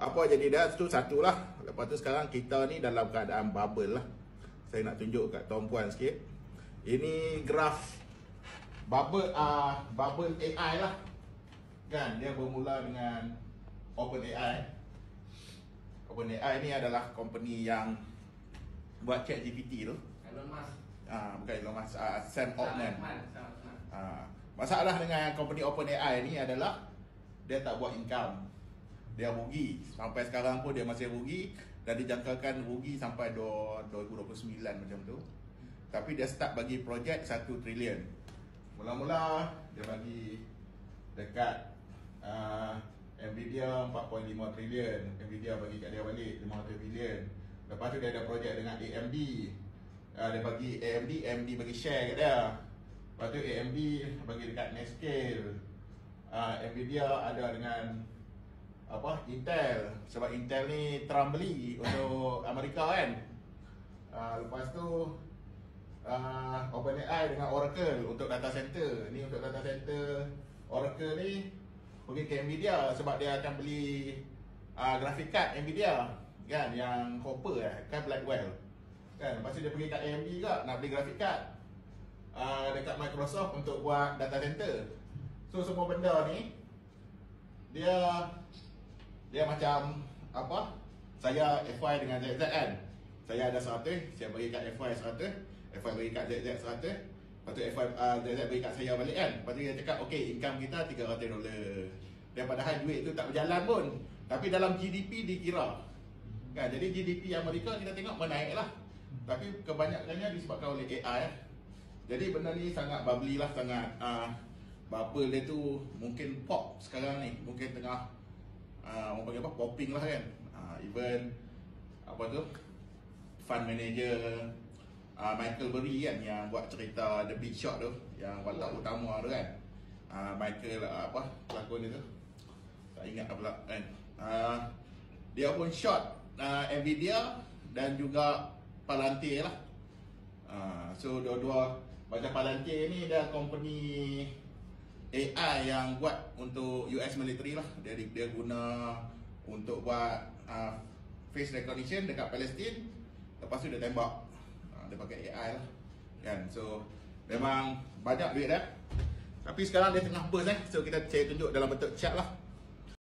Apa jadi dah tu satu lah. Lepas tu sekarang kita ni dalam keadaan bubble lah. Saya nak tunjuk kat tuan puan sikit. Ini graf bubble bubble AI lah. Kan dia bermula dengan OpenAI. OpenAI ni adalah company yang buat ChatGPT tu. Elon Musk. Bukan Elon Musk, Sam Altman. Masalah dengan company OpenAI ni adalah dia tak buat income. Dia rugi. Sampai sekarang pun dia masih rugi dan dijangkakan rugi sampai 2029 macam tu. Tapi dia start bagi projek 1 trilion. Mula-mula dia bagi dekat Nvidia 4.5 trilion. Nvidia bagi kat dia balik 500 bilion. Lepas tu dia ada projek dengan AMD. Dia bagi AMD bagi share kat dia. Lepas tu AMD bagi dekat Netscale. Nvidia ada dengan Intel. Sebab Intel ni Trump beli untuk Amerika kan. Lepas tu OpenAI dengan Oracle untuk data center. Ni untuk data center Oracle ni pergi ke Nvidia sebab dia akan beli graphic card Nvidia kan, yang Hopper kan, Blackwell kan. Lepas tu dia pergi kat AMD juga nak beli graphic card dekat Microsoft untuk buat data center. So semua benda ni dia macam saya FY dengan ZZ kan. Saya ada 100, saya bagi kat FY 100, FY bagi kat ZZ 100. Lepas tu FY ZZ bagi kat saya balik kan. Lepas tu dia cakap okay, income kita $300. Dan padahal duit tu tak berjalan pun. Tapi dalam GDP dikira kan. Jadi GDP Amerika kita tengok menaik lah. Tapi kebanyakannya disebabkan oleh AI. Jadi benda ni sangat bubbly lah, sangat bubble dia tu mungkin pop sekarang ni. Mungkin tengah orang panggil popping lah kan. Even fund manager Michael Burry kan, yang buat cerita The Big Short tu, yang watak utama tu kan. Michael pelakon dia tu, tak ingat pula kan. Dia pun short Nvidia dan juga Palantir lah. So dua-dua macam Palantir ni dia company AI yang buat untuk US military lah. Dia guna untuk buat face recognition dekat Palestin. Lepas tu dia tembak. Dia pakai AI lah kan. So memang banyak duit dah. Tapi sekarang dia tengah burst So saya tunjuk dalam bentuk chart lah.